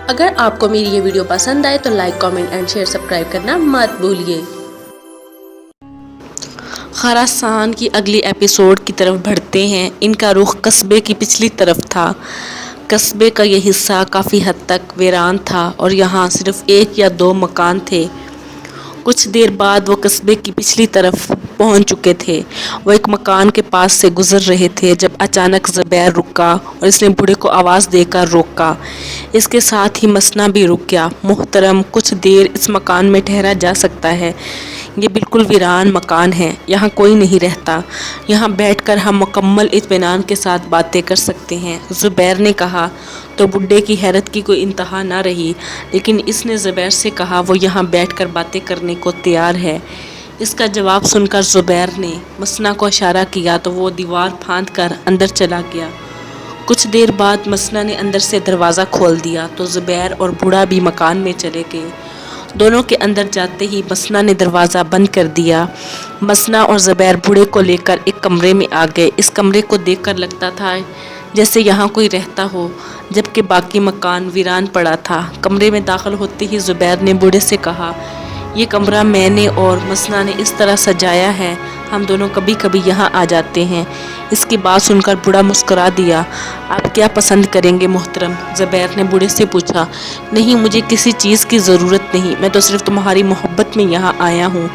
اگر آپ کو میری یہ ویڈیو پسند آئے تو like, comment and share, subscribe کرنا مت بھولیے۔ خراسان کی اگلی ایپیسوڈ کی طرف بڑھتے ہیں۔ ان کا رخ قصبے کی پچھلی طرف تھا۔ قصبے کا یہ حصہ کافی حد تک ویران تھا اور یہاں صرف 1 یا 2 مکان تھے۔ کچھ دیر بعد وہ قصبے کی پچھلی طرف پہنچ چکے تھے۔ وہ ایک مکان کے پاس سے گزر رہے تھے جب اچانک زبیر رکا اور اس نے بوڑھے کو آواز دے کر روکا۔ اس کے ساتھ ہی مسنا بھی رک گیا۔ محترم، کچھ دیر اس مکان میں ٹھہرا جا سکتا ہے؟ یہ بالکل ویران مکان ہے، یہاں کوئی نہیں رہتا۔ یہاں بیٹھ کر ہم مکمل اطمینان کے ساتھ باتیں کر سکتے ہیں، زبیر نے کہا۔ تو بڈھے کی حیرت کی کوئی انتہا نہ رہی، لیکن اس نے زبیر سے کہا وہ یہاں بیٹھ کر باتیں کرنے کو تیار ہے۔ اس کا جواب سن کر زبیر نے مسنا کو اشارہ کیا تو وہ دیوار پھاند کر اندر چلا گیا۔ کچھ دیر بعد مسنا نے اندر سے دروازہ کھول دیا تو زبیر اور بوڑھا بھی مکان میں چلے گئے۔ دونوں کے اندر جاتے ہی مسنا نے دروازہ بند کر دیا۔ مسنا اور زبیر بوڑھے کو لے کر ایک کمرے میں آ گئے۔ اس کمرے کو دیکھ کر لگتا تھا جیسے یہاں کوئی رہتا ہو، جبکہ باقی مکان ویران پڑا تھا۔ کمرے میں داخل ہوتے ہی زبیر نے بوڑھے سے کہا، یہ کمرہ میں نے اور مسنا نے اس طرح سجایا ہے، ہم دونوں کبھی کبھی یہاں آ جاتے ہیں۔ اس کی بات سن کر بوڑھا مسکرا دیا۔ آپ کیا پسند کریں گے محترم؟ زبیر نے بوڑھے سے پوچھا۔ نہیں، مجھے کسی چیز کی ضرورت نہیں، میں تو صرف تمہاری محبت میں یہاں آیا ہوں،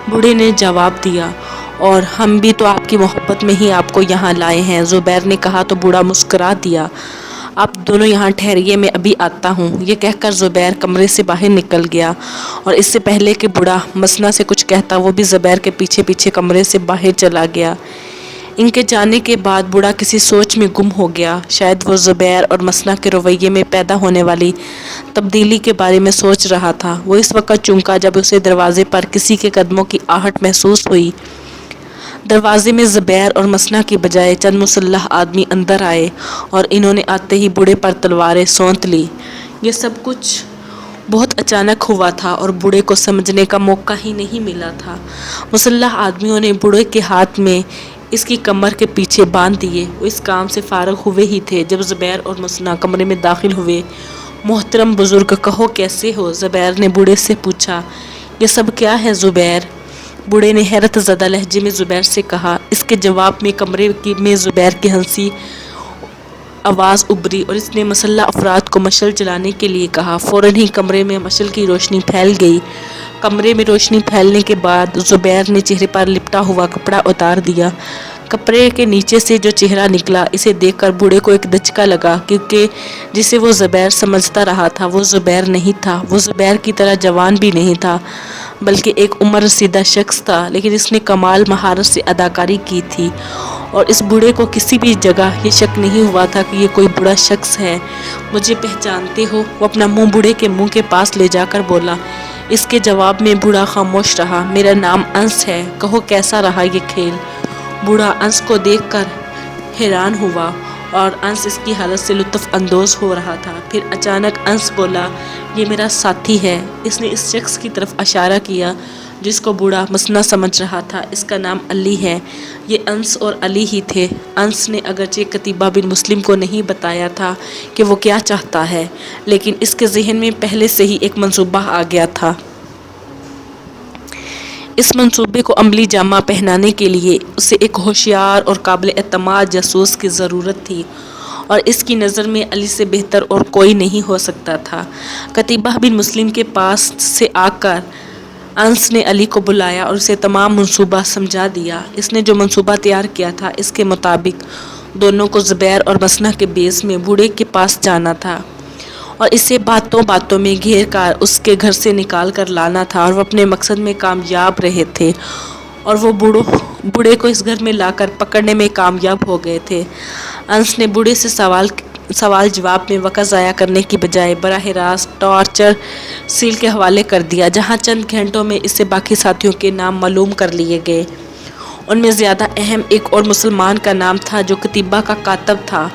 بوڑھے نے جواب دیا۔ اور ہم بھی تو آپ کی محبت میں ہی آپ کو یہاں لائے ہیں، زبیر نے کہا تو بوڑھا مسکرا دیا۔ آپ دونوں یہاں ٹھہریے، میں ابھی آتا ہوں۔ یہ کہہ کر زبیر کمرے سے باہر نکل گیا اور اس سے پہلے کہ بوڑھا مسنا سے کچھ کہتا وہ بھی زبیر کے پیچھے پیچھے کمرے سے باہر چلا گیا۔ ان کے جانے کے بعد بوڑھا کسی سوچ میں گم ہو گیا۔ شاید وہ زبیر اور مسنا کے رویے میں پیدا ہونے والی تبدیلی کے بارے میں سوچ رہا تھا۔ وہ اس وقت چونکا جب اسے دروازے پر کسی کے قدموں کی آہٹ محسوس ہوئی۔ دروازے میں زبیر اور مسنا کی بجائے چند مسلح آدمی اندر آئے اور انہوں نے آتے ہی بوڑھے پر تلواریں سونت لی۔ یہ سب کچھ بہت اچانک ہوا تھا اور بوڑھے کو سمجھنے کا موقع ہی نہیں ملا تھا۔ مسلح آدمیوں نے بوڑھے کے ہاتھ میں اس کی کمر کے پیچھے باندھ دیے۔ وہ اس کام سے فارغ ہوئے ہی تھے جب زبیر اور مسنا کمرے میں داخل ہوئے۔ محترم بزرگ، کہو کیسے ہو؟ زبیر نے بوڑھے سے پوچھا۔ یہ سب کیا ہے زبیر؟ بوڑھے نے حیرت زدہ لہجے میں زبیر سے کہا۔ اس کے جواب میں کمرے میں زبیر کی ہنسی آواز ابھری اور اس نے مسلح افراد کو مشعل جلانے کے لیے کہا۔ فوراً ہی کمرے میں مشعل کی روشنی پھیل گئی۔ کمرے میں روشنی پھیلنے کے بعد زبیر نے چہرے پر لپٹا ہوا کپڑا اتار دیا۔ کپڑے کے نیچے سے جو چہرہ نکلا اسے دیکھ کر بوڑھے کو ایک دھچکا لگا، کیونکہ جسے وہ زبیر سمجھتا رہا تھا وہ زبیر نہیں تھا۔ وہ زبیر کی طرح جوان بھی نہیں تھا، بلکہ ایک عمر رسیدہ شخص تھا، لیکن اس نے کمال مہارت سے اداکاری کی تھی اور اس بوڑھے کو کسی بھی جگہ یہ شک نہیں ہوا تھا کہ یہ کوئی بڑا شخص ہے۔ مجھے پہچانتے ہو؟ وہ اپنا منہ بوڑھے کے منہ کے پاس لے جا کر بولا۔ اس کے جواب میں بوڑھا خاموش رہا۔ میرا نام انس ہے، کہو کیسا رہا یہ کھیل؟ بوڑھا انس کو دیکھ کر حیران ہوا اور انس اس کی حالت سے لطف اندوز ہو رہا تھا۔ پھر اچانک انس بولا، یہ میرا ساتھی ہے۔ اس نے اس شخص کی طرف اشارہ کیا جس کو بوڑھا مسنا سمجھ رہا تھا۔ اس کا نام علی ہے۔ یہ انس اور علی ہی تھے۔ انس نے اگرچہ قتیبہ بن مسلم کو نہیں بتایا تھا کہ وہ کیا چاہتا ہے، لیکن اس کے ذہن میں پہلے سے ہی ایک منصوبہ آ گیا تھا۔ اس منصوبے کو عملی جامہ پہنانے کے لیے اسے ایک ہوشیار اور قابل اعتماد جاسوس کی ضرورت تھی، اور اس کی نظر میں علی سے بہتر اور کوئی نہیں ہو سکتا تھا۔ قتیبہ بن مسلم کے پاس سے آ کر انس نے علی کو بلایا اور اسے تمام منصوبہ سمجھا دیا۔ اس نے جو منصوبہ تیار کیا تھا اس کے مطابق دونوں کو زبیر اور مسنا کے بیس میں بوڑھے کے پاس جانا تھا اور اسے باتوں باتوں میں گھیر کر اس کے گھر سے نکال کر لانا تھا، اور وہ اپنے مقصد میں کامیاب رہے تھے اور وہ بوڑھے کو اس گھر میں لا کر پکڑنے میں کامیاب ہو گئے تھے۔ انس نے بوڑھے سے سوال جواب میں وقت ضائع کرنے کی بجائے براہ راست ٹارچر سیل کے حوالے کر دیا، جہاں چند گھنٹوں میں اس سے باقی ساتھیوں کے نام معلوم کر لیے گئے۔ ان میں زیادہ اہم ایک اور مسلمان کا نام تھا جو قتیبہ کا کاتب تھا،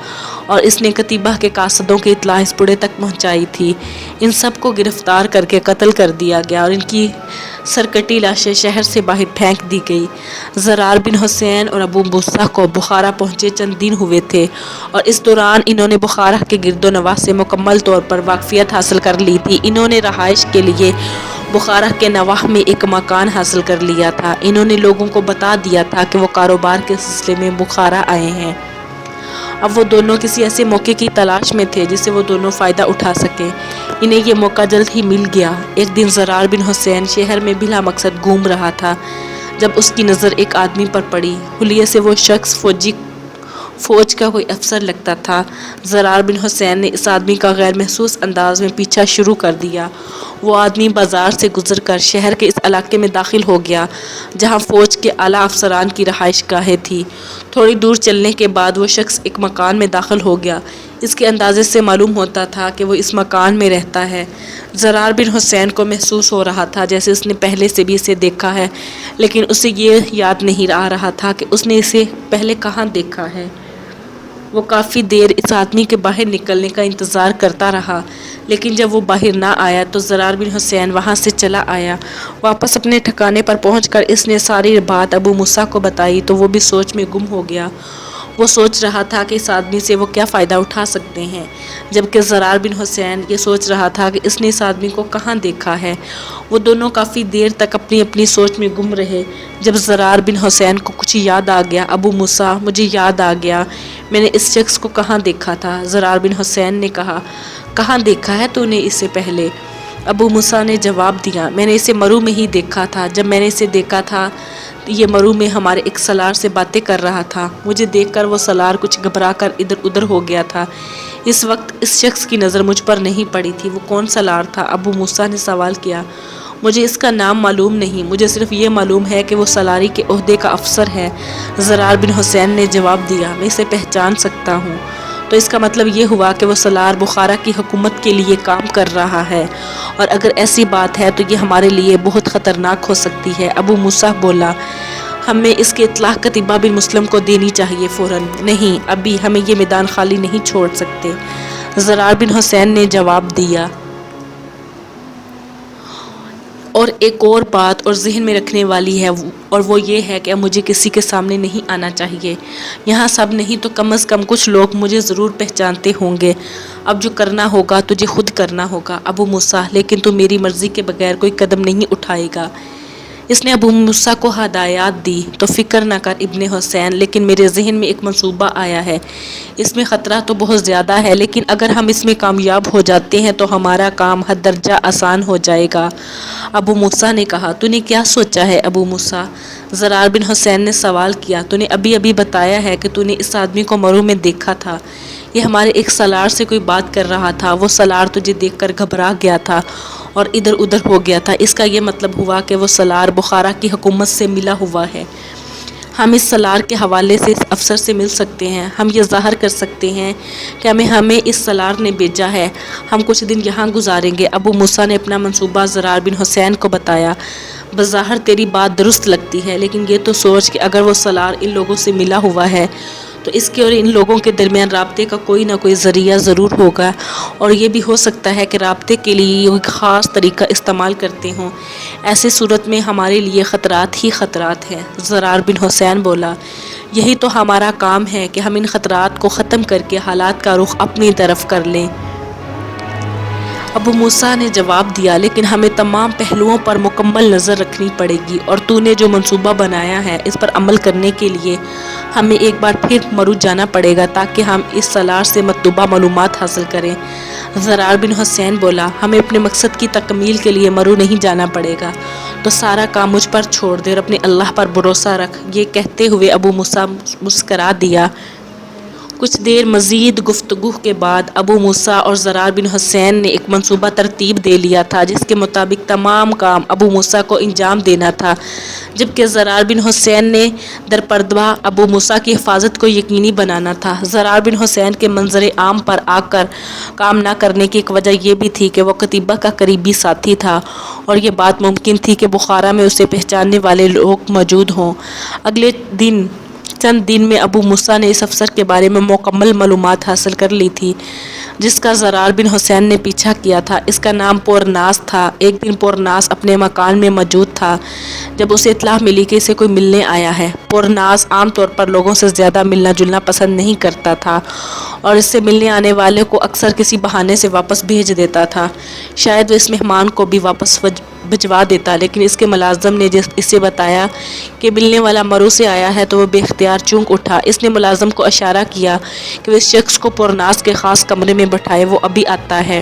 اور اس نے قتیبہ کے قاصدوں کی اطلاع اس بوڑھے تک پہنچائی تھی۔ ان سب کو گرفتار کر کے قتل کر دیا گیا اور ان کی سرکٹی لاشیں شہر سے باہر پھینک دی گئی۔ زرار بن حسین اور ابو موسیٰ کو بخارا پہنچے چند دن ہوئے تھے اور اس دوران انہوں نے بخارا کے گرد و نواح سے مکمل طور پر واقفیت حاصل کر لی تھی۔ انہوں نے رہائش کے لیے بخارا کے نواح میں ایک مکان حاصل کر لیا تھا۔ انہوں نے لوگوں کو بتا دیا تھا کہ وہ کاروبار کے سلسلے میں بخارا آئے ہیں۔ اب وہ دونوں کسی ایسے موقع کی تلاش میں تھے جس سے وہ دونوں فائدہ اٹھا سکیں۔ انہیں یہ موقع جلد ہی مل گیا۔ ایک دن زرار بن حسین شہر میں بلا مقصد گھوم رہا تھا جب اس کی نظر ایک آدمی پر پڑی۔ حلیے سے وہ شخص فوج کا کوئی افسر لگتا تھا۔ زرار بن حسین نے اس آدمی کا غیر محسوس انداز میں پیچھا شروع کر دیا۔ وہ آدمی بازار سے گزر کر شہر کے اس علاقے میں داخل ہو گیا جہاں فوج کے اعلیٰ افسران کی رہائش گاہیں تھیں۔ تھوڑی دور چلنے کے بعد وہ شخص ایک مکان میں داخل ہو گیا۔ اس کے اندازے سے معلوم ہوتا تھا کہ وہ اس مکان میں رہتا ہے۔ زرار بن حسین کو محسوس ہو رہا تھا جیسے اس نے پہلے سے بھی اسے دیکھا ہے، لیکن اسے یہ یاد نہیں آ رہا تھا کہ اس نے اسے پہلے کہاں دیکھا ہے۔ وہ کافی دیر اس آدمی کے باہر نکلنے کا انتظار کرتا رہا، لیکن جب وہ باہر نہ آیا تو زرار بن حسین وہاں سے چلا آیا۔ واپس اپنے ٹھکانے پر پہنچ کر اس نے ساری بات ابو موسیٰ کو بتائی تو وہ بھی سوچ میں گم ہو گیا۔ وہ سوچ رہا تھا کہ اس آدمی سے وہ کیا فائدہ اٹھا سکتے ہیں، جبکہ زرار بن حسین یہ سوچ رہا تھا کہ اس نے اس آدمی کو کہاں دیکھا ہے۔ وہ دونوں کافی دیر تک اپنی اپنی سوچ میں گم رہے۔ جب زرار بن حسین کو کچھ یاد آ گیا، ابو موسیٰ مجھے یاد آ گیا، میں نے اس شخص کو کہاں دیکھا تھا۔ زرار بن حسین نے کہا، کہاں دیکھا ہے تو نے اسے پہلے؟ ابو موسیٰ نے جواب دیا، میں نے اسے مرو میں ہی دیکھا تھا۔ جب میں نے اسے دیکھا تھا یہ مرو میں ہمارے ایک سالار سے باتیں کر رہا تھا۔ مجھے دیکھ کر وہ سالار کچھ گھبرا کر ادھر ادھر ہو گیا تھا۔ اس وقت اس شخص کی نظر مجھ پر نہیں پڑی تھی۔ وہ کون سالار تھا؟ ابو موسیٰ نے سوال کیا۔ مجھے اس کا نام معلوم نہیں، مجھے صرف یہ معلوم ہے کہ وہ سالاری کے عہدے کا افسر ہے۔ زرار بن حسین نے جواب دیا، میں اسے پہچان سکتا ہوں۔ تو اس کا مطلب یہ ہوا کہ وہ سالار بخارا کی حکومت کے لیے کام کر رہا ہے، اور اگر ایسی بات ہے تو یہ ہمارے لیے بہت خطرناک ہو سکتی ہے۔ ابو موسیٰ بولا، ہمیں اس کی اطلاع قتیبہ بن مسلم کو دینی چاہیے فوراً۔ نہیں، ابھی ہمیں یہ میدان خالی نہیں چھوڑ سکتے، زرار بن حسین نے جواب دیا۔ اور ایک اور بات اور ذہن میں رکھنے والی ہے، اور وہ یہ ہے کہ اب مجھے کسی کے سامنے نہیں آنا چاہیے۔ یہاں سب نہیں تو کم از کم کچھ لوگ مجھے ضرور پہچانتے ہوں گے۔ اب جو کرنا ہوگا تجھے خود کرنا ہوگا ابو موسیٰ، لیکن تو میری مرضی کے بغیر کوئی قدم نہیں اٹھائے گا۔ اس نے ابو موسیٰ کو ہدایات دی، تو فکر نہ کر ابن حسین، لیکن میرے ذہن میں ایک منصوبہ آیا ہے۔ اس میں خطرہ تو بہت زیادہ ہے، لیکن اگر ہم اس میں کامیاب ہو جاتے ہیں تو ہمارا کام حد درجہ آسان ہو جائے گا۔ ابو موسیٰ نے کہا، تو نے کیا سوچا ہے ابو موسیٰ؟ زرار بن حسین نے سوال کیا، تو نے ابھی بتایا ہے کہ تو نے اس آدمی کو مرو میں دیکھا تھا۔ یہ ہمارے ایک سالار سے کوئی بات کر رہا تھا، وہ سالار تجھے دیکھ کر گھبرا گیا تھا اور ادھر ادھر ہو گیا تھا۔ اس کا یہ مطلب ہوا کہ وہ سالار بخارا کی حکومت سے ملا ہوا ہے۔ ہم اس سالار کے حوالے سے اس افسر سے مل سکتے ہیں۔ ہم یہ ظاہر کر سکتے ہیں کہ ہمیں اس سالار نے بھیجا ہے۔ ہم کچھ دن یہاں گزاریں گے۔ ابو موسیٰ نے اپنا منصوبہ زرار بن حسین کو بتایا۔ بظاہر تیری بات درست لگتی ہے، لیکن یہ تو سوچ کہ اگر وہ سالار ان لوگوں سے ملا ہوا ہے تو اس کے اور ان لوگوں کے درمیان رابطے کا کوئی نہ کوئی ذریعہ ضرور ہوگا، اور یہ بھی ہو سکتا ہے کہ رابطے کے لیے کوئی خاص طریقہ استعمال کرتے ہوں۔ ایسی صورت میں ہمارے لیے خطرات ہی خطرات ہیں۔ زرار بن حسین بولا، یہی تو ہمارا کام ہے کہ ہم ان خطرات کو ختم کر کے حالات کا رخ اپنی طرف کر لیں۔ ابو موسیٰ نے جواب دیا، لیکن ہمیں تمام پہلوؤں پر مکمل نظر رکھنی پڑے گی، اور تو نے جو منصوبہ بنایا ہے اس پر عمل کرنے کے لیے ہمیں ایک بار پھر مرو جانا پڑے گا تاکہ ہم اس سالار سے مطلوبہ معلومات حاصل کریں۔ زرار بن حسین بولا، ہمیں اپنے مقصد کی تکمیل کے لیے مرو نہیں جانا پڑے گا، تو سارا کام مجھ پر چھوڑ دے اور اپنے اللہ پر بھروسہ رکھ۔ یہ کہتے ہوئے ابو موسیٰ مسکرا دیا۔ کچھ دیر مزید گفتگو کے بعد ابو موسیٰ اور زرار بن حسین نے ایک منصوبہ ترتیب دے لیا تھا جس کے مطابق تمام کام ابو موسیٰ کو انجام دینا تھا، جبکہ زرار بن حسین نے درپردہ ابو موسیٰ کی حفاظت کو یقینی بنانا تھا۔ زرار بن حسین کے منظر عام پر آ کر کام نہ کرنے کی ایک وجہ یہ بھی تھی کہ وہ قتیبہ کا قریبی ساتھی تھا، اور یہ بات ممکن تھی کہ بخارا میں اسے پہچاننے والے لوگ موجود ہوں۔ اگلے چند دن میں ابو موسیٰ نے اس افسر کے بارے میں مکمل معلومات حاصل کر لی تھی۔ جس کا زرار بن حسین نے پیچھا کیا تھا۔ اس کا نام پورناس تھا۔ ایک دن پورناس اپنے مکان میں موجود تھا جب اسے اطلاع ملی کہ اسے کوئی ملنے آیا ہے۔ پورناس عام طور پر لوگوں سے زیادہ ملنا جلنا پسند نہیں کرتا تھا اور اس سے ملنے آنے والے کو اکثر کسی بہانے سے واپس بھیج دیتا تھا۔ شاید وہ اس مہمان کو بھی واپس بھجوا دیتا، لیکن اس کے ملازم نے اسے بتایا کہ ملنے والا مرو سے آیا ہے تو وہ بے اختیار چونک اٹھا۔ اس نے ملازم کو اشارہ کیا کہ وہ اس شخص کو پورناس کے خاص کمرے میں بٹھائے، وہ ابھی آتا ہے۔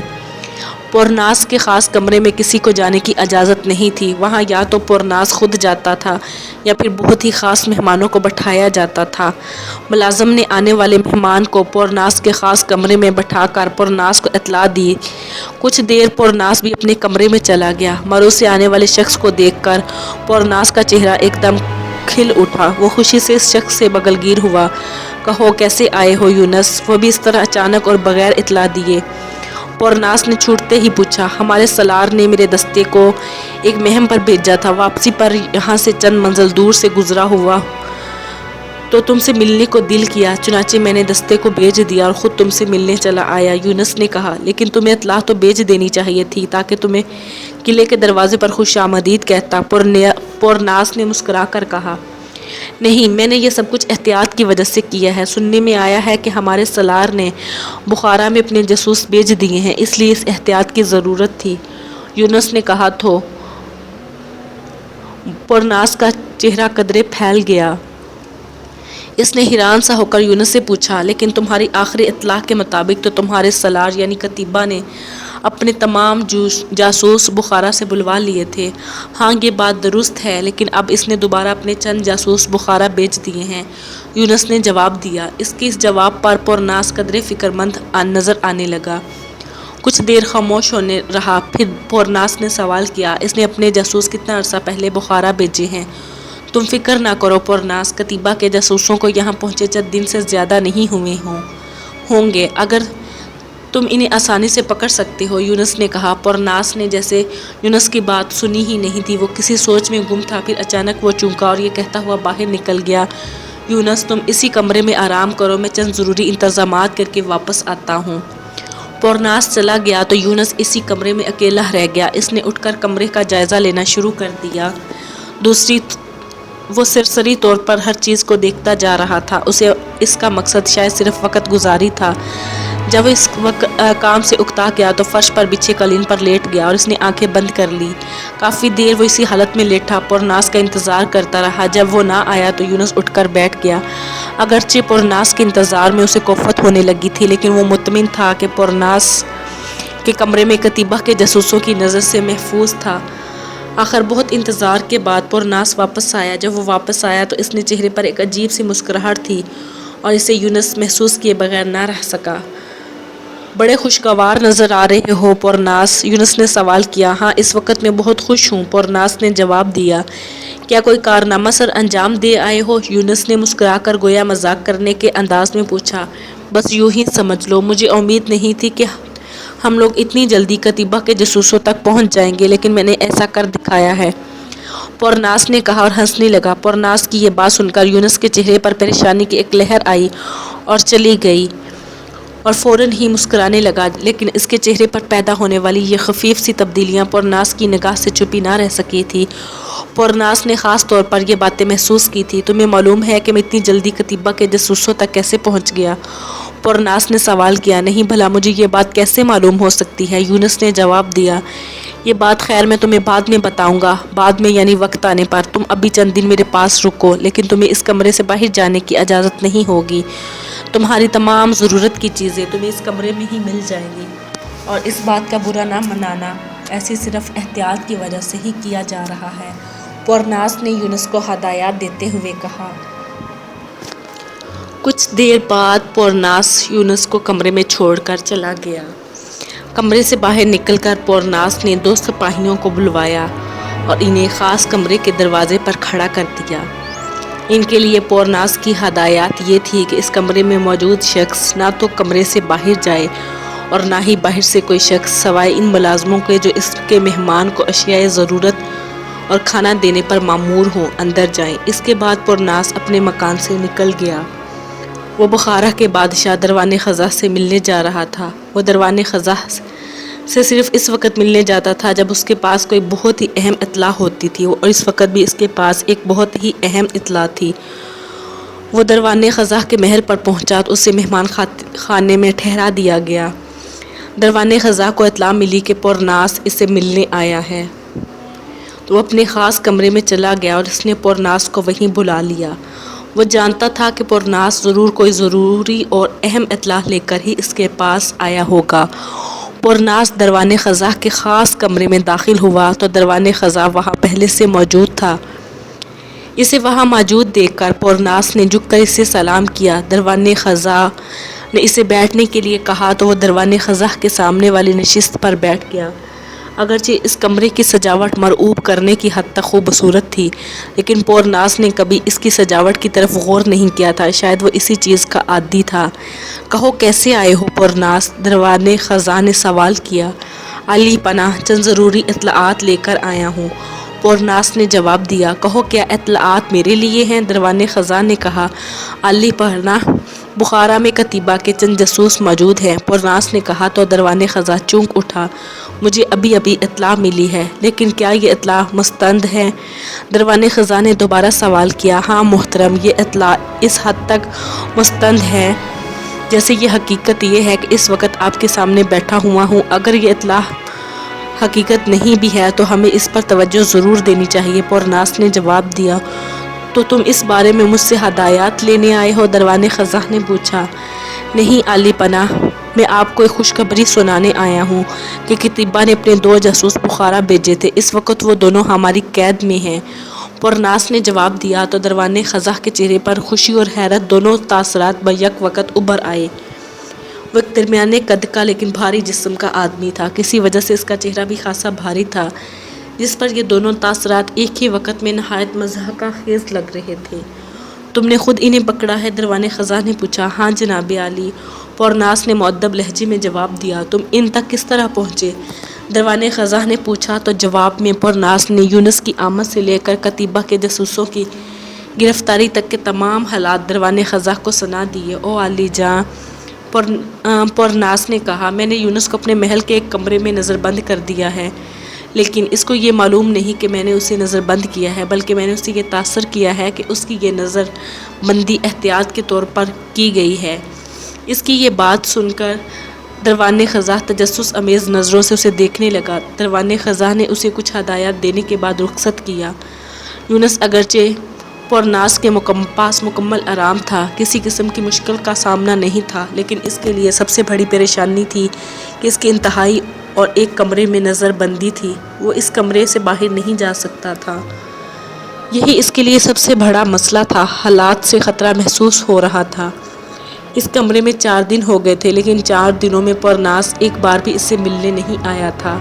پورناس کے خاص کمرے میں کسی کو جانے کی اجازت نہیں تھی۔ وہاں یا تو پورناس خود جاتا تھا یا پھر بہت ہی خاص مہمانوں کو بٹھایا جاتا تھا۔ ملازم نے آنے والے مہمان کو پورناس کے خاص کمرے میں بٹھا کر پورناس کو اطلاع دی۔ کچھ دیر پورناس بھی اپنے کمرے میں چلا گیا۔ مرو سے آنے والے شخص کو دیکھ کر پورناس کا چہرہ ایک دم کھل اٹھا۔ وہ خوشی سے اس شخص سے بغلگیر ہوا۔ کہو کیسے آئے ہو یونس؟ وہ بھی اس طرح اچانک اور بغیر اطلاع دیے۔ پورناس نے چھوٹتے ہی پوچھا، ہمارے سالار نے میرے دستے کو ایک مہم پر بھیجا تھا، واپسی پر یہاں سے چند منزل دور سے گزرا ہوا تو تم سے ملنے کو دل کیا، چنانچہ میں نے دستے کو بھیج دیا اور خود تم سے ملنے چلا آیا۔ یونس نے کہا، لیکن تمہیں اطلاع تو بھیج دینی چاہیے تھی تاکہ تمہیں قلعے کے دروازے پر خوش آمدید کہتا۔ پورناس نے مسکرا کر کہا، نہیں، میں نے یہ سب کچھ احتیاط کی وجہ سے کیا ہے۔ سننے میں آیا ہے کہ ہمارے سالار نے بخارا میں اپنے جاسوس بھیج دیے ہیں، اس لیے اس احتیاط کی ضرورت تھی۔ یونس نے کہا تو پورناس کا چہرہ قدرے پھیل گیا۔ اس نے حیران سا ہو کر یونس سے پوچھا، لیکن تمہاری آخری اطلاع کے مطابق تو تمہارے سالار یعنی قتیبہ نے اپنے تمام جاسوس بخارا سے بلوا لیے تھے۔ ہاں، یہ بات درست ہے، لیکن اب اس نے دوبارہ اپنے چند جاسوس بخارا بھیج دیے ہیں، یونس نے جواب دیا۔ اس کے اس جواب پر پورناس قدرے فکرمند نظر آنے لگا۔ کچھ دیر خاموش ہونے رہا، پھر پورناس نے سوال کیا، اس نے اپنے جاسوس کتنا عرصہ پہلے بخارا بھیجے ہیں؟ تم فکر نہ کرو پورناس، قتیبہ کے جاسوسوں کو یہاں پہنچے چند دن سے زیادہ نہیں ہوئے ہوں گے، اگر تم انہیں آسانی سے پکڑ سکتے ہو، یونس نے کہا۔ پورناس نے جیسے یونس کی بات سنی ہی نہیں تھی، وہ کسی سوچ میں گم تھا، پھر اچانک وہ چونکا اور یہ کہتا ہوا باہر نکل گیا، یونس تم اسی کمرے میں آرام کرو، میں چند ضروری انتظامات کر کے واپس آتا ہوں۔ پورناس چلا گیا تو یونس اسی کمرے میں اکیلا رہ گیا۔ اس نے اٹھ کر کمرے کا جائزہ لینا شروع کر دیا۔ وہ سرسری طور پر ہر چیز کو دیکھتا جا رہا تھا۔ اسے اس کا مقصد شاید صرف وقت گزاری تھا۔ جب وہ اس کام سے اکتا گیا تو فرش پر بچھے قالین پر لیٹ گیا اور اس نے آنکھیں بند کر لی۔ کافی دیر وہ اسی حالت میں لیٹا، پورناس کا انتظار کرتا رہا۔ جب وہ نہ آیا تو یونس اٹھ کر بیٹھ گیا۔ اگرچہ پورناس کے انتظار میں اسے کوفت ہونے لگی تھی، لیکن وہ مطمئن تھا کہ پورناس کے کمرے میں قتیبہ کے جاسوسوں کی نظر سے محفوظ تھا۔ آخر بہت انتظار کے بعد پورناس واپس آیا۔ جب وہ واپس آیا تو اس نے چہرے پر ایک عجیب سی مسکراہٹ تھی اور اسے یونس محسوس کیے بغیر نہ رہ سکا۔ بڑے خوشگوار نظر آ رہے ہو پورناس، یونس نے سوال کیا۔ ہاں، اس وقت میں بہت خوش ہوں، پورناس نے جواب دیا۔ کیا کوئی کارنامہ سر انجام دے آئے ہو؟ یونس نے مسکرا کر گویا مذاق کرنے کے انداز میں پوچھا۔ بس یوں ہی سمجھ لو، مجھے امید نہیں تھی کہ ہم لوگ اتنی جلدی قتیبہ کے جاسوسوں تک پہنچ جائیں گے، لیکن میں نے ایسا کر دکھایا ہے، پورناس نے کہا اور ہنسنے لگا۔ پورناس کی یہ بات سن کر یونس کے چہرے پر پریشانی کی ایک لہر آئی اور چلی گئی اور فوراً ہی مسکرانے لگا، لیکن اس کے چہرے پر پیدا ہونے والی یہ خفیف سی تبدیلیاں پورناس کی نگاہ سے چھپی نہ رہ سکی تھی۔ پورناس نے خاص طور پر یہ باتیں محسوس کی تھی۔ تمہیں معلوم ہے کہ میں اتنی جلدی قتیبہ کے جاسوسوں تک کیسے پہنچ گیا؟ پورناس نے سوال کیا۔ نہیں بھلا مجھے یہ بات کیسے معلوم ہو سکتی ہے؟ یونس نے جواب دیا۔ یہ بات خیر میں تمہیں بعد میں بتاؤں گا، بعد میں یعنی وقت آنے پر۔ تم ابھی چند دن میرے پاس رکو، لیکن تمہیں اس کمرے سے باہر جانے کی اجازت نہیں ہوگی۔ تمہاری تمام ضرورت کی چیزیں تمہیں اس کمرے میں ہی مل جائیں گی، اور اس بات کا برا نہ منانا، ایسے صرف احتیاط کی وجہ سے ہی کیا جا رہا ہے، پورناس نے یونس کو ہدایات دیتے ہوئے کہا۔ کچھ دیر بعد پورناس یونس کو کمرے میں چھوڑ کر چلا گیا۔ کمرے سے باہر نکل کر پورناس نے 2 سپاہیوں کو بلوایا اور انہیں خاص کمرے کے دروازے پر کھڑا کر دیا۔ ان کے لیے پورناس کی ہدایات یہ تھی کہ اس کمرے میں موجود شخص نہ تو کمرے سے باہر جائے اور نہ ہی باہر سے کوئی شخص سوائے ان ملازموں کے جو اس کے مہمان کو اشیاء ضرورت اور کھانا دینے پر مامور ہوں اندر جائیں۔ اس کے بعد پورناس اپنے مکان سے نکل گیا۔ وہ بخارا کے بادشاہ دروان خزاں سے ملنے جا رہا تھا۔ وہ دروان خزاں سے صرف اس وقت ملنے جاتا تھا جب اس کے پاس کوئی بہت ہی اہم اطلاع ہوتی تھی، اور اس وقت بھی اس کے پاس ایک بہت ہی اہم اطلاع تھی۔ وہ دروان خزاں کے محل پر پہنچا تو اسے مہمان خانے میں ٹھہرا دیا گیا۔ دروان خزاں کو اطلاع ملی کہ پورناس اسے ملنے آیا ہے، تو وہ اپنے خاص کمرے میں چلا گیا اور اس نے پورناس کو وہیں بلا لیا۔ وہ جانتا تھا کہ پورناس ضرور کوئی ضروری اور اہم اطلاع لے کر ہی اس کے پاس آیا ہوگا۔ پورناس دروان خزاں کے خاص کمرے میں داخل ہوا تو دروان خزاں وہاں پہلے سے موجود تھا۔ اسے وہاں موجود دیکھ کر پورناس نے جھک کر اسے سلام کیا۔ دروان خزاں نے اسے بیٹھنے کے لیے کہا تو وہ دروان خزاں کے سامنے والی نشست پر بیٹھ گیا۔ اگرچہ اس کمرے کی سجاوٹ مرعوب کرنے کی حد تک خوبصورت تھی، لیکن پورناس نے کبھی اس کی سجاوٹ کی طرف غور نہیں کیا تھا، شاید وہ اسی چیز کا عادی تھا۔ کہو کیسے آئے ہو پورناس؟ دروان خزاں نے سوال کیا۔ عالی پناہ، چند ضروری اطلاعات لے کر آیا ہوں، پورناس نے جواب دیا۔ کہو کیا اطلاعات میرے لیے ہیں؟ دروان خزاں نے کہا۔ عالی پناہ، بخارا میں کتیبہ کے چند جاسوس موجود ہیں، پورناس نے کہا تو دروان خزاں چونک اٹھا۔ مجھے ابھی اطلاع ملی ہے، لیکن کیا یہ اطلاع مستند ہے؟ دروان خزاں نے دوبارہ سوال کیا۔ ہاں محترم، یہ اطلاع اس حد تک مستند ہے جیسے یہ حقیقت یہ ہے کہ اس وقت آپ کے سامنے بیٹھا ہوا ہوں۔ اگر یہ اطلاع حقیقت نہیں بھی ہے تو ہمیں اس پر توجہ ضرور دینی چاہیے، پورناس نے جواب دیا۔ تو تم اس بارے میں مجھ سے ہدایات لینے آئے ہو؟ دروان خزاں نے پوچھا۔ نہیں عالی پناہ، میں آپ کو ایک خوشخبری سنانے آیا ہوں کہ کتیبہ نے اپنے 2 جاسوس بخارا بھیجے تھے، اس وقت وہ دونوں ہماری قید میں ہیں، پورناس نے جواب دیا۔ تو دروان خزاں کے چہرے پر خوشی اور حیرت دونوں تاثرات بیک وقت ابھر آئے۔ وہ ایک درمیانے قد کا لیکن بھاری جسم کا آدمی تھا، کسی وجہ سے اس کا چہرہ بھی خاصا بھاری تھا، جس پر یہ دونوں تاثرات ایک ہی وقت میں نہایت مضحکہ خیز لگ رہے تھے۔ تم نے خود انہیں پکڑا ہے؟ دروان خزاں نے پوچھا۔ ہاں جناب عالی، پورناس نے مؤدب لہجے میں جواب دیا۔ تم ان تک کس طرح پہنچے؟ دروان خزاں نے پوچھا۔ تو جواب میں پورناس نے یونس کی آمد سے لے کر کتیبہ کے جاسوسوں کی گرفتاری تک کے تمام حالات دروان خزاں کو سنا دیے۔ او عالی جاں، پورناس نے کہا، میں نے یونس کو اپنے محل کے ایک کمرے میں نظر بند کر دیا ہے، لیکن اس کو یہ معلوم نہیں کہ میں نے اسے نظر بند کیا ہے، بلکہ میں نے اسے یہ تاثر کیا ہے کہ اس کی یہ نظر بندی احتیاط کے طور پر کی گئی ہے۔ اس کی یہ بات سن کر دروان خزاں تجسس امیز نظروں سے اسے دیکھنے لگا۔ دروان خزاں نے اسے کچھ ہدایات دینے کے بعد رخصت کیا۔ یونس اگرچہ پورناس کے پاس مکمل آرام تھا، کسی قسم کی مشکل کا سامنا نہیں تھا، لیکن اس کے لیے سب سے بڑی پریشانی تھی کہ اس کے انتہائی اور ایک کمرے میں نظر بندی تھی، وہ اس کمرے سے باہر نہیں جا سکتا تھا۔ یہی اس کے لیے سب سے بڑا مسئلہ تھا، حالات سے خطرہ محسوس ہو رہا تھا۔ اس کمرے میں 4 دن ہو گئے تھے، لیکن 4 دنوں میں پورناس ایک بار بھی اس سے ملنے نہیں آیا تھا۔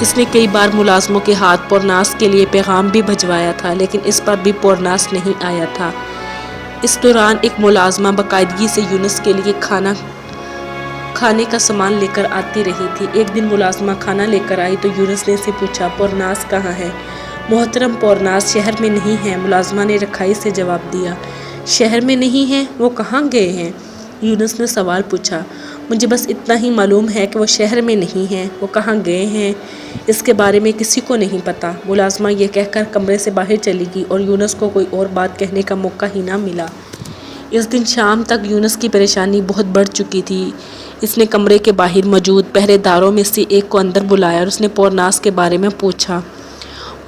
اس نے کئی بار ملازموں کے ہاتھ پورناس کے لیے پیغام بھی بھجوایا تھا، لیکن اس پر بھی پورناس نہیں آیا تھا۔ اس دوران ایک ملازمہ باقاعدگی سے یونس کے لیے کھانے کا سامان لے کر آتی رہی تھی۔ ایک دن ملازمہ کھانا لے کر آئی تو یونس نے اسے پوچھا، پورناس کہاں ہے؟ محترم پورناس شہر میں نہیں ہے، ملازمہ نے رکھائی سے جواب دیا۔ شہر میں نہیں ہے؟ وہ کہاں گئے ہیں؟ یونس نے سوال پوچھا۔ مجھے بس اتنا ہی معلوم ہے کہ وہ شہر میں نہیں ہیں، وہ کہاں گئے ہیں اس کے بارے میں کسی کو نہیں پتا۔ ملازمہ یہ کہہ کر کمرے سے باہر چلی گئی اور یونس کو کوئی اور بات کہنے کا موقع ہی نہ ملا۔ اس دن شام تک یونس کی پریشانی بہت بڑھ چکی تھی۔ اس نے کمرے کے باہر موجود پہرے داروں میں سے ایک کو اندر بلایا اور اس نے پورناس کے بارے میں پوچھا۔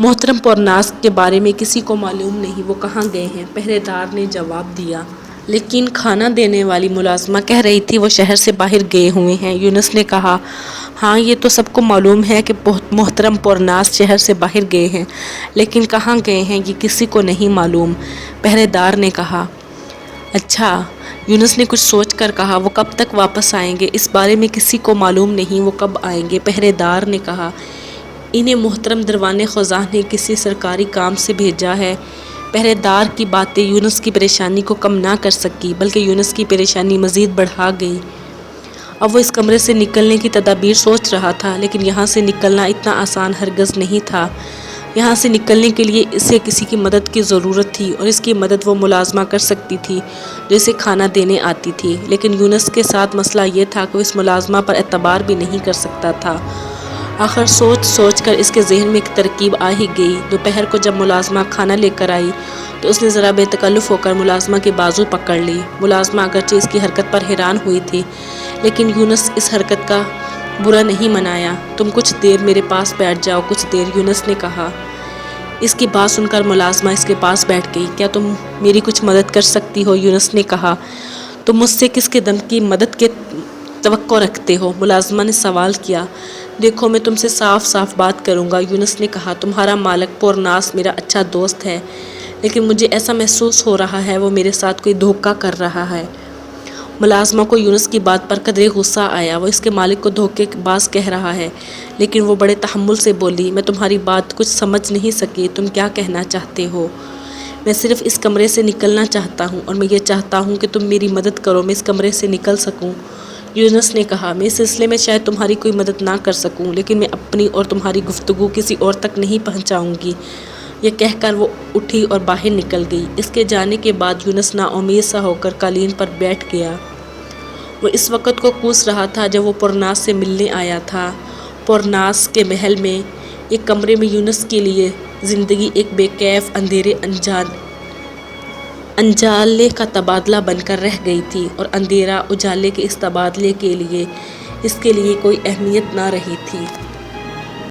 محترم پورناس کے بارے میں کسی کو معلوم نہیں، وہ کہاں گئے ہیں؟ پہرے دار نے جواب دیا۔ لیکن کھانا دینے والی ملازمہ کہہ رہی تھی وہ شہر سے باہر گئے ہوئے ہیں۔ یونس نے کہا، ہاں یہ تو سب کو معلوم ہے کہ محترم پورناس شہر سے باہر گئے ہیں، لیکن کہاں گئے ہیں یہ کسی کو نہیں معلوم، پہرے دار نے کہا۔ اچھا، یونس نے کچھ سوچ کر کہا، وہ کب تک واپس آئیں گے اس بارے میں کسی کو معلوم نہیں، وہ کب آئیں گے؟ پہرے دار نے کہا، انہیں محترم دروان خزاں نے کسی سرکاری کام سے بھیجا ہے۔ پہرے دار کی باتیں یونس کی پریشانی کو کم نہ کر سکی، بلکہ یونس کی پریشانی مزید بڑھا گئی۔ اب وہ اس کمرے سے نکلنے کی تدابیر سوچ رہا تھا، لیکن یہاں سے نکلنا اتنا آسان ہرگز نہیں تھا۔ یہاں سے نکلنے کے لیے اسے کسی کی مدد کی ضرورت تھی اور اس کی مدد وہ ملازمہ کر سکتی تھی جو اسے کھانا دینے آتی تھی، لیکن یونس کے ساتھ مسئلہ یہ تھا کہ وہ اس ملازمہ پر اعتبار بھی نہیں کر سکتا تھا۔ آخر سوچ کر اس کے ذہن میں ایک ترکیب آ ہی گئی۔ دوپہر کو جب ملازمہ کھانا لے کر آئی تو اس نے ذرا بے تکلف ہو کر ملازمہ کی بازو پکڑ لی۔ ملازمہ اگرچہ اس کی حرکت پر حیران ہوئی تھی، لیکن یونس اس حرکت کا برا نہیں منایا۔ تم کچھ دیر میرے پاس بیٹھ جاؤ، کچھ دیر، یونس نے کہا۔ اس کی بات سن کر ملازمہ اس کے پاس بیٹھ گئی۔ کیا تم میری کچھ مدد کر سکتی ہو؟ یونس نے کہا۔ تم مجھ سے کس قسم کی مدد کی توقع رکھتے ہو؟ ملازمہ نے سوال کیا۔ دیکھو، میں تم سے صاف بات کروں گا، یونس نے کہا۔ تمہارا مالک پورناس میرا اچھا دوست ہے، لیکن مجھے ایسا محسوس ہو رہا ہے وہ میرے ساتھ کوئی دھوکہ کر رہا ہے۔ ملازمہ کو یونس کی بات پر قدرے غصہ آیا۔ وہ اس کے مالک کو دھوکے باز کہہ رہا ہے، لیکن وہ بڑے تحمل سے بولی، میں تمہاری بات کچھ سمجھ نہیں سکی، تم کیا کہنا چاہتے ہو؟ میں صرف اس کمرے سے نکلنا چاہتا ہوں اور میں یہ چاہتا ہوں کہ تم میری مدد کرو، میں اس کمرے سے نکل سکوں، یونس نے کہا۔ میں اس سلسلے میں شاید تمہاری کوئی مدد نہ کر سکوں، لیکن میں اپنی اور تمہاری گفتگو کسی اور تک نہیں پہنچاؤں گی۔ یہ کہہ کر وہ اٹھی اور باہر نکل گئی۔ اس کے جانے کے بعد یونس نا امید سا ہو کر قالین پر بیٹھ گیا۔ وہ اس وقت کو کوس رہا تھا جب وہ پورناس سے ملنے آیا تھا۔ پورناس کے محل میں ایک کمرے میں یونس کے لیے زندگی ایک بے کیف اندھیرے انجالے کا تبادلہ بن کر رہ گئی تھی، اور اندھیرا اجالے کے اس تبادلے کے لیے اس کے لیے کوئی اہمیت نہ رہی تھی۔